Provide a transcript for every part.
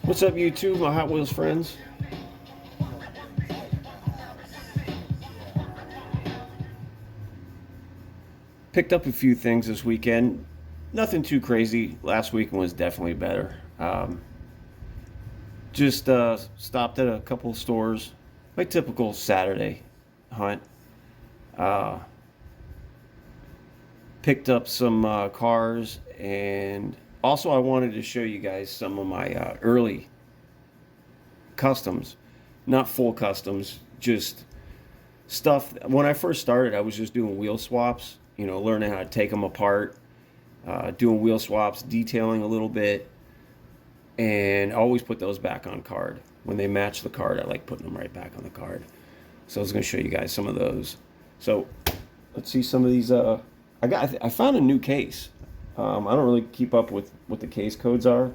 What's up, YouTube, my Hot Wheels friends? Picked up a few things this weekend. Nothing too crazy. Last weekend was definitely better. Just stopped at a couple of stores. My typical Saturday hunt. Uh, Picked up some cars, and also I wanted to show you guys some of my early customs. Not full customs, just stuff. When I first started, I was just doing wheel swaps, learning how to take them apart, doing wheel swaps, detailing a little bit, and I always put those back on card. When they match the card, I like putting them right back on the card. So I was going to show you guys some of those. So let's see some of these. I found a new case. I don't really keep up with what the case codes are.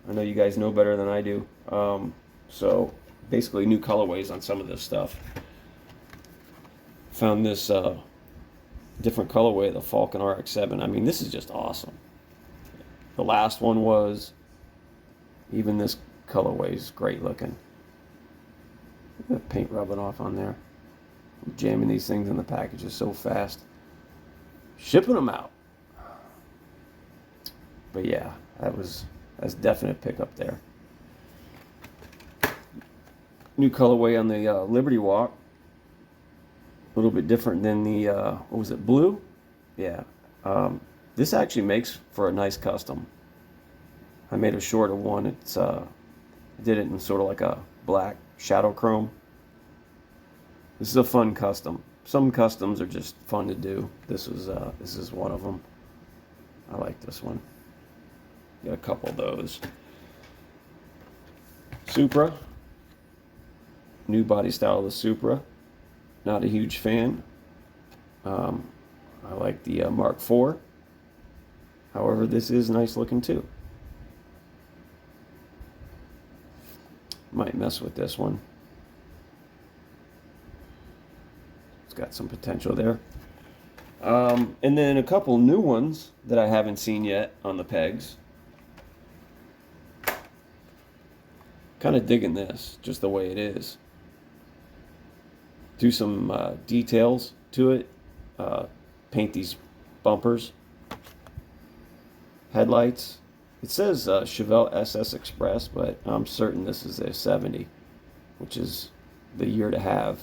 I know you guys know better than I do. So basically new colorways on some of this stuff. Found this different colorway of the Falcon RX-7. I mean, this is just awesome. The last one was, even this colorway is great looking. The paint rubbing off on there. I'm jamming these things in the packages so fast. Shipping them out. But yeah, that's definite pickup there. New colorway on the Liberty Walk. A little bit different than the, what was it, blue? Yeah. This actually makes for a nice custom. I made a short of one. It's I did it in sort of like a black shadow chrome. This is a fun custom. Some customs are just fun to do. This is one of them. I like this one. Got a couple of those. Supra. New body style of the Supra. Not a huge fan. I like the Mark IV. However, this is nice looking too. Might mess with this one. It's got some potential there. And then a couple new ones that I haven't seen yet on the pegs. Kind of digging this, just the way it is. Do some details to it. Paint these bumpers. Headlights. It says Chevelle SS Express, but I'm certain this is a 70, which is the year to have.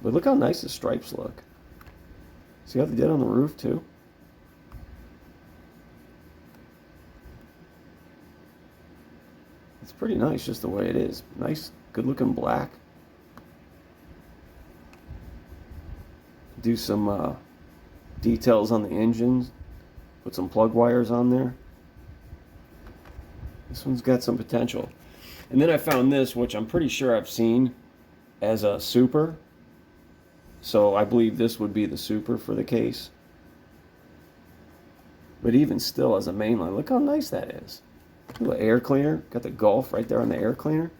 But look how nice the stripes look. See how they did on the roof too? It's pretty nice just the way it is. Nice, good looking black. Do some details on the engines. Put some plug wires on there. This one's got some potential. And then I found this, which I'm pretty sure I've seen as a super. So I believe this would be the super for the case. But even still, as a mainline, look how nice that is. Little air cleaner. Got the Gulf right there on the air cleaner.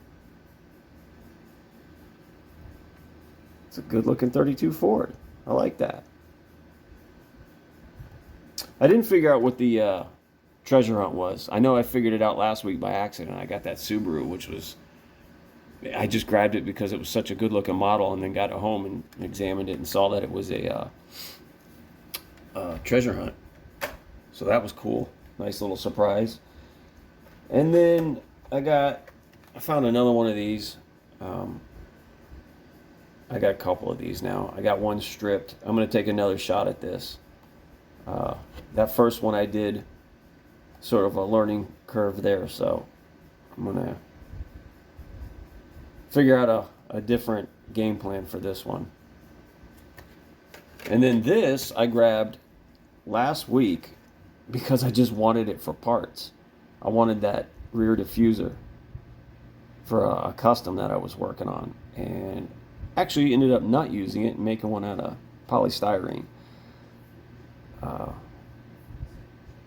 It's a good looking 32 Ford. I like that. I didn't figure out what the treasure hunt was. I know I figured it out last week by accident. I got that Subaru, which was, I just grabbed it because it was such a good looking model, and then got it home and examined it and saw that it was a treasure hunt. So that was cool. Nice little surprise. And then I found another one of these. I got a couple of these now. I got one stripped. I'm going to take another shot at this. That first one I did sort of a learning curve there, so I'm going to figure out a different game plan for this one. And then this I grabbed last week because I just wanted it for parts. I wanted that rear diffuser for a custom that I was working on, and actually ended up not using it and making one out of polystyrene.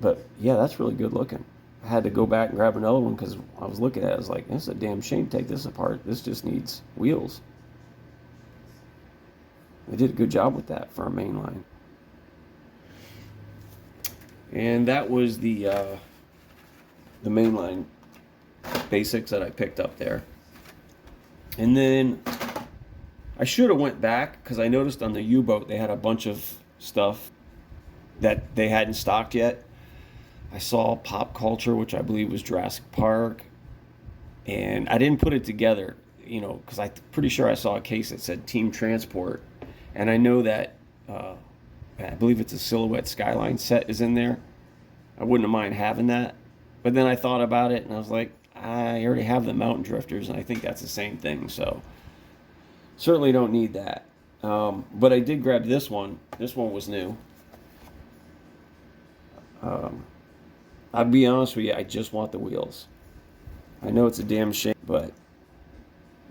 But yeah, that's really good looking. I had to go back and grab another one because I was looking at it. I was like, it's a damn shame to take this apart. This just needs wheels. They did a good job with that for a mainline. And that was the mainline basics that I picked up there. And then I should have went back because I noticed on the U-boat they had a bunch of stuff that they hadn't stocked yet. I saw Pop Culture, which I believe was Jurassic Park, and I didn't put it together, you know, because I'm pretty sure I saw a case that said Team Transport, and I know that I believe it's a Silhouette Skyline set is in there. I wouldn't mind having that, but then I thought about it and I was like, I already have the Mountain Drifters, and I think that's the same thing, so certainly don't need that. But I did grab this one. This one was new. I'll be honest with you, I just want the wheels. I know it's a damn shame, but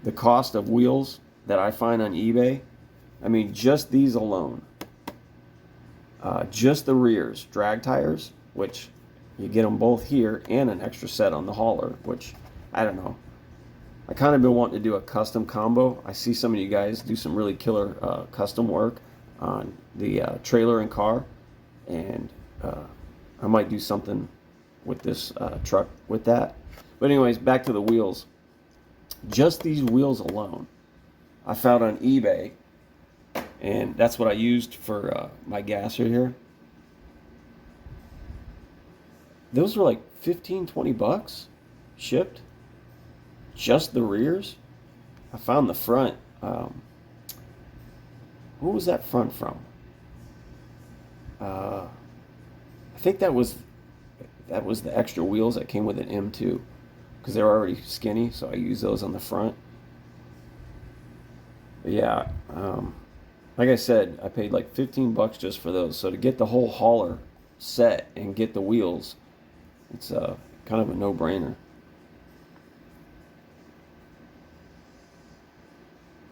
the cost of wheels that I find on eBay, I mean, just these alone, just the rears, drag tires, which you get them both here, and an extra set on the hauler, which, I don't know. I kind of been wanting to do a custom combo. I see some of you guys do some really killer custom work on the trailer and car, and I might do something with this truck with that. But anyways, back to the wheels. Just these wheels alone, I found on eBay, and that's what I used for my gasser here. Those were like 15, 20 bucks shipped. Just the rears. I found the front. Who was that front from? I think that was the extra wheels that came with an M2, because they were already skinny, so I used those on the front. But yeah, like I said, I paid like 15 bucks just for those. So to get the whole hauler set and get the wheels, it's kind of a no-brainer.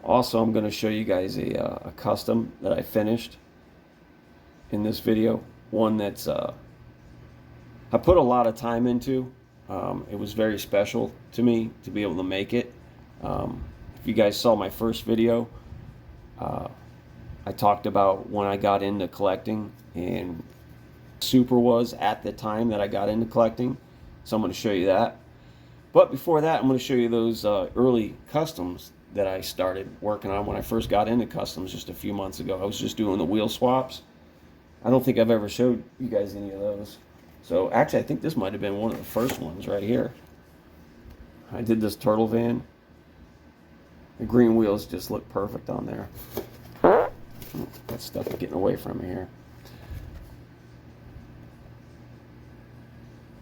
Also, I'm going to show you guys a custom that I finished in this video. One that's I put a lot of time into. It was very special to me to be able to make it. If you guys saw my first video, I talked about when I got into collecting and Super was at the time that I got into collecting. So I'm going to show you that. But before that, I'm going to show you those early customs that I started working on when I first got into customs just a few months ago. I was just doing the wheel swaps. I don't think I've ever showed you guys any of those. So actually, I think this might have been one of the first ones right here. I did this turtle van. The green wheels just look perfect on there. That stuff is getting away from me here.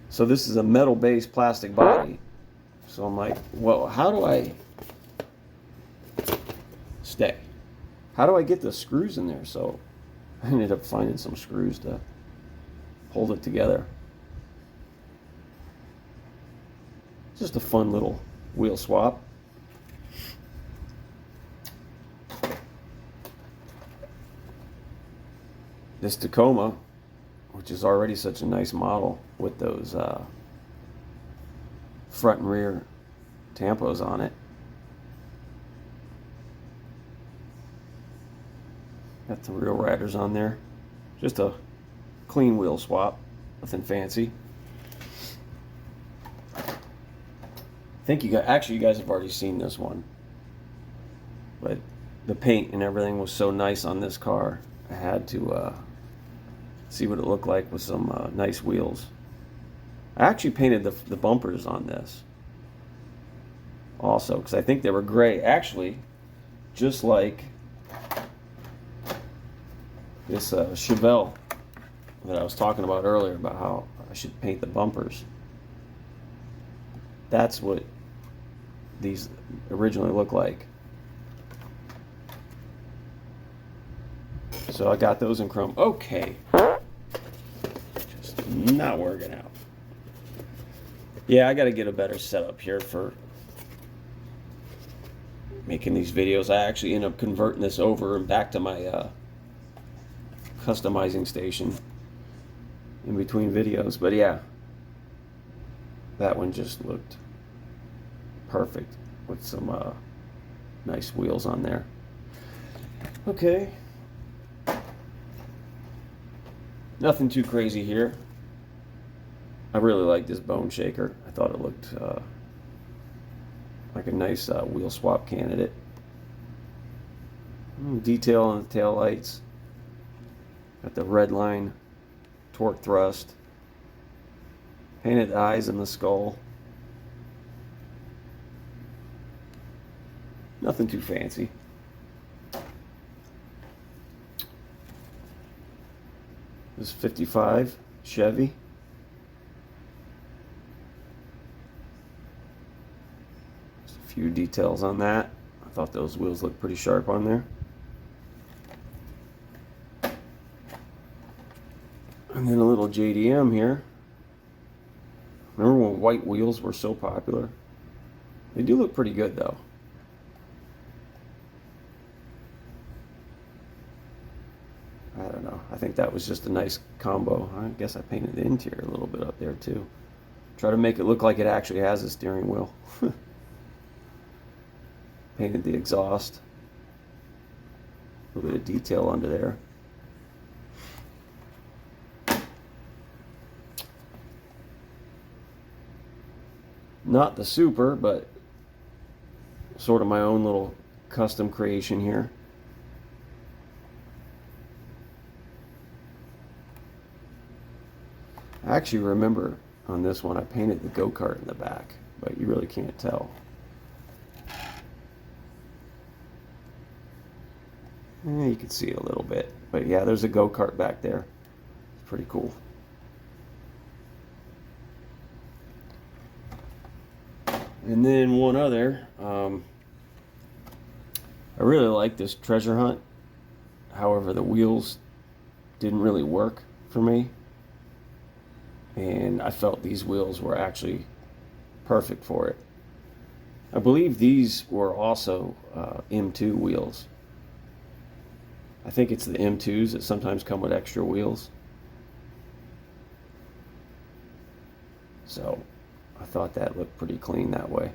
So this is a metal-based plastic body. So I'm like, well, how do I stay? How do I get the screws in there? So I ended up finding some screws to hold it together. Just a fun little wheel swap. This Tacoma, which is already such a nice model with those front and rear tampos on it. Got the real riders on there. Just a clean wheel swap, nothing fancy. I think you guys have already seen this one, but the paint and everything was so nice on this car, I had to see what it looked like with some nice wheels. I actually painted the bumpers on this also, because I think they were gray, actually, just like this Chevelle that I was talking about earlier, about how I should paint the bumpers. That's what these originally look like. So I got those in chrome. Okay. Just not working out. Yeah, I got to get a better setup here for making these videos. I actually end up converting this over and back to my customizing station in between videos. But yeah, that one just looked perfect with some nice wheels on there. Okay. Nothing too crazy here. I really like this bone shaker. I thought it looked like a nice wheel swap candidate. Detail on the tail lights. Got the red line torque thrust. Painted the eyes and the skull. Nothing too fancy. This is 55 Chevy. Just a few details on that. I thought those wheels looked pretty sharp on there. And then a little JDM here. Remember when white wheels were so popular? They do look pretty good though. I don't know. I think that was just a nice combo. I guess I painted the interior a little bit up there too. Try to make it look like it actually has a steering wheel. Painted the exhaust. A little bit of detail under there. Not the Super, but sort of my own little custom creation here. I actually remember on this one I painted the go-kart in the back, but you really can't tell. You can see it a little bit, but yeah, there's a go-kart back there. It's pretty cool. And then one other, I really like this treasure hunt. However, the wheels didn't really work for me. And I felt these wheels were actually perfect for it. I believe these were also M2 wheels. I think it's the M2s that sometimes come with extra wheels. So I thought that looked pretty clean that way.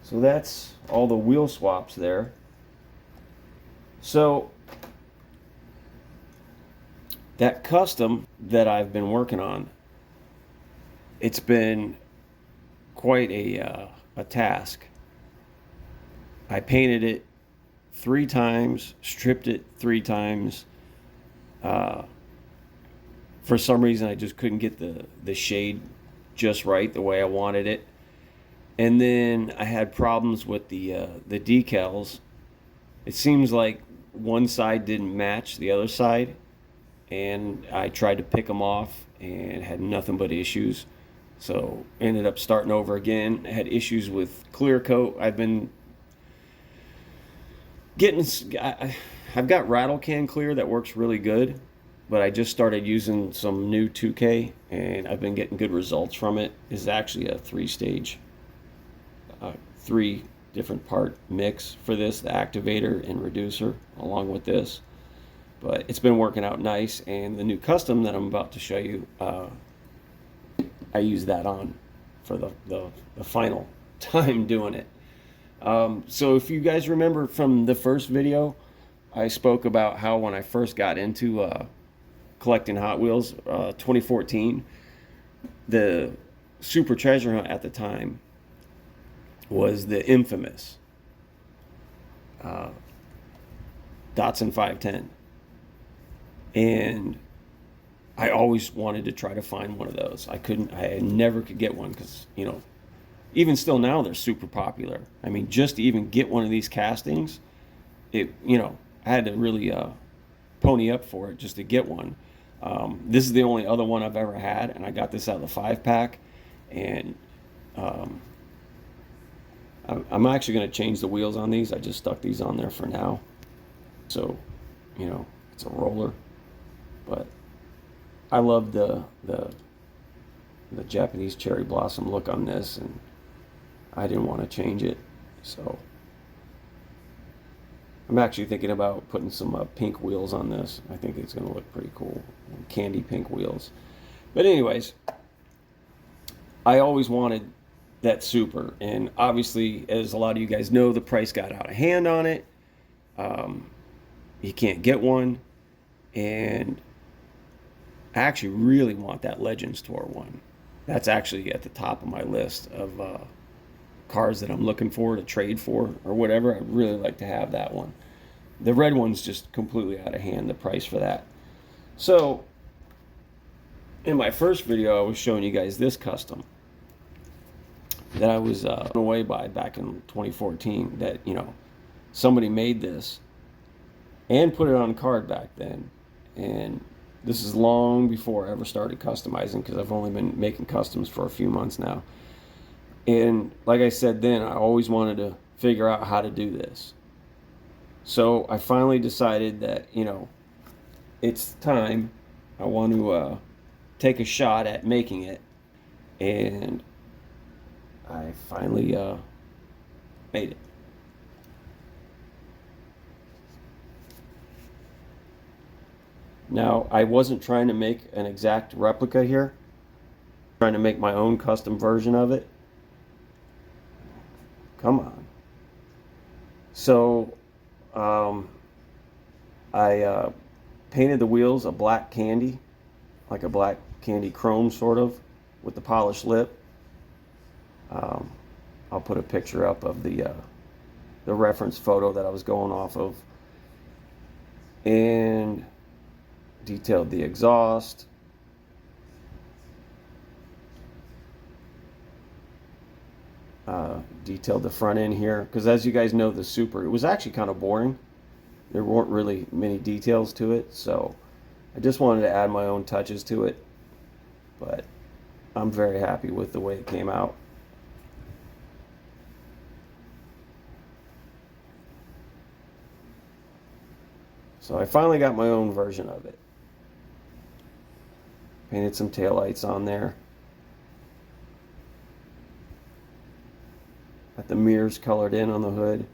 So that's all the wheel swaps there. So that custom that I've been working on, it's been quite a task. I painted it 3 times, stripped it 3 times. For some reason, I just couldn't get the shade just right the way I wanted it. And then I had problems with the decals. It seems like one side didn't match the other side, and I tried to pick them off and had nothing but issues. So ended up starting over again. I had issues with clear coat. I've been getting, I've got rattle can clear that works really good, but I just started using some new 2K and I've been getting good results from it. It's actually a 3-stage, 3 different part mix for this, the activator and reducer along with this. But it's been working out nice, and the new custom that I'm about to show you, I use that on for the final time doing it. So if you guys remember from the first video, I spoke about how when I first got into collecting Hot Wheels, 2014, the super treasure hunt at the time was the infamous Datsun 510. And I always wanted to try to find one of those. I never could get one because, you know, even still now they're super popular. I mean, just to even get one of these castings, I had to really pony up for it just to get one. This is the only other one I've ever had, and I got this out of the 5-pack. And I'm actually going to change the wheels on these. I just stuck these on there for now. So, it's a roller. But I love the Japanese cherry blossom look on this, and I didn't want to change it. So I'm actually thinking about putting some pink wheels on this. I think it's going to look pretty cool. Candy pink wheels. But anyways, I always wanted that Super, and obviously, as a lot of you guys know, the price got out of hand on it. You can't get one, and I actually really want that Legends Tour one. That's actually at the top of my list of cars that I'm looking for to trade for or whatever. I'd really like to have that one. The red one's just completely out of hand, the price for that. So, in my first video, I was showing you guys this custom that I was blown away by back in 2014. That, you know, somebody made this and put it on card back then. And this is long before I ever started customizing, because I've only been making customs for a few months now. And like I said then, I always wanted to figure out how to do this. So I finally decided that, you know, it's time. I want to take a shot at making it. And I finally made it. Now, I wasn't trying to make an exact replica here. I'm trying to make my own custom version of it. Come on. So, I painted the wheels a black candy, like a black candy chrome sort of, with the polished lip. I'll put a picture up of the reference photo that I was going off of, and detailed the exhaust. Detailed the front end here, because as you guys know, the Super, it was actually kind of boring. There weren't really many details to it, so I just wanted to add my own touches to it. But I'm very happy with the way it came out. So I finally got my own version of it. Painted some taillights on there. Got the mirrors colored in on the hood.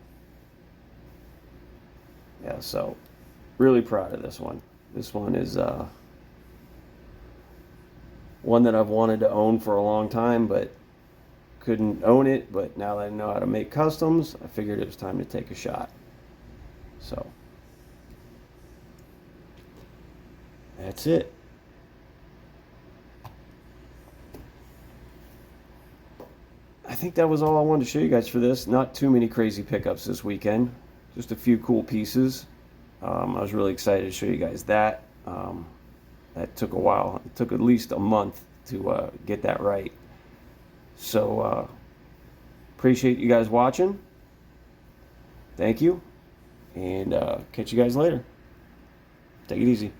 Yeah, so really proud of this one. This one is one that I've wanted to own for a long time, but couldn't own it. But now that I know how to make customs, I figured it was time to take a shot. So that's it. I think that was all I wanted to show you guys for this. Not too many crazy pickups this weekend. Just a few cool pieces. I was really excited to show you guys that. That took a while. It took at least a month to get that right. So, appreciate you guys watching. Thank you. And catch you guys later. Take it easy.